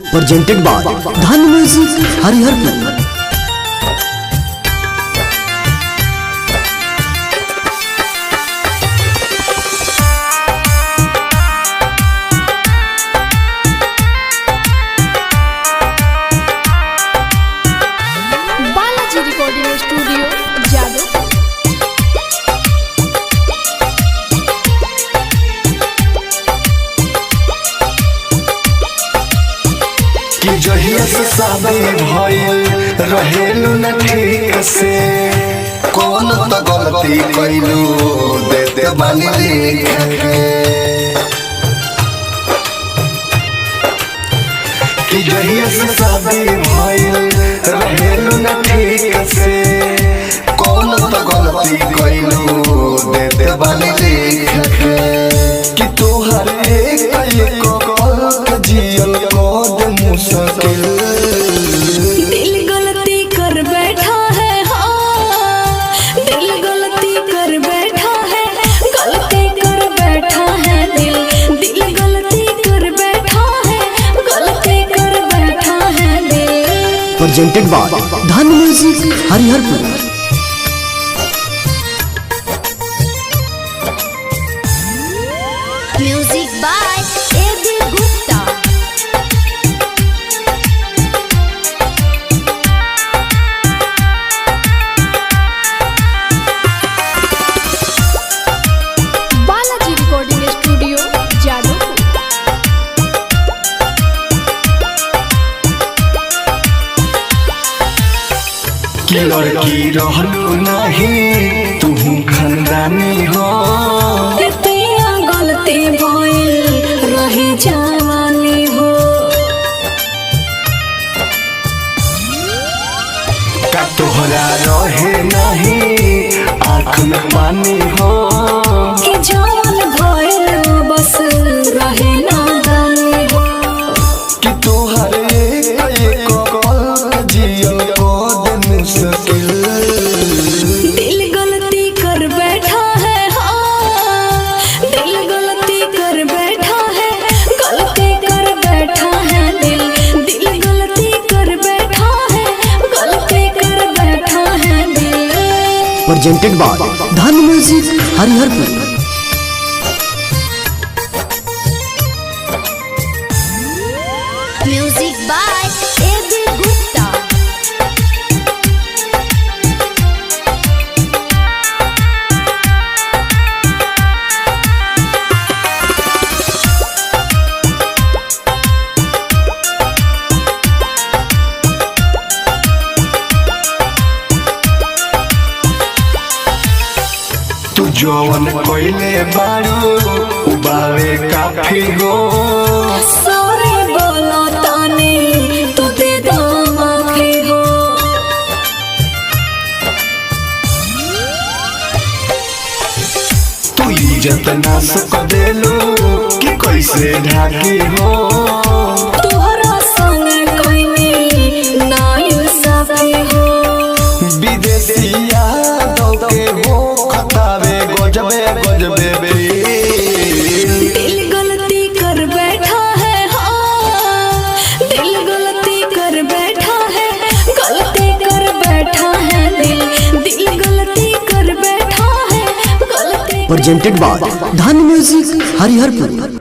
presented by Dhan Music Hariharpur। Balaji recording studio Jadav. कि जहिया से शादी भइल रहेलू न ठीक से कौन तो गलती कइलू दे दे बानी लिख के। कि जहिया से शादी भइल रहेलू न ठीक से कौन तो गलती कइलू दे दे बानी लिख के। कि तोहर एक कल जियल कोड मुश्किल दिल गलती कर बैठा है, हाँ दिल गलती कर बैठा है, गलती कर बैठा है दिल। दिल गलती कर बैठा है, गलती कर बैठा है दिल। presented by Dhan Music Hariharpur। Music by A B. Gupta. Balaji recording studio Jadav. कि लड़की रहलू नहीं तू खानदानी हो। तेरा गलती भइल रहे जवानी हो। का तोहरा रहे नहीं आँख में पानी हो। कि जवान भइल बस रहे नादानी हो। कि तोहरे कल जियल कोड मुश्किल दिल गलती कर बैठा है, हाँ दिल गलती कर बैठा है, गलती कर बैठा है दिल। दिल गलती कर बैठा है, गलती कर बैठा है दिल। presented by Dhan Music Hariharpur। Music by A B. Gupta. तू जौन कोइले बारू उबावे काफी हो। सॉरी बोलो ताने तू दे दो माफी हो। तू इज्जत ना सक देलू कि कैसे ढाकी हो। तोहरा संग कोई ना इंसाफी हो। विदेशिया के हो खतावे गजबे गजबे दिल गलती कर बैठा है, हाँ दिल गलती कर बैठा है, गलती कर बैठा है दिल। दिल गलती कर बैठा है, गलती। presented by Dhan Music Hariharpur।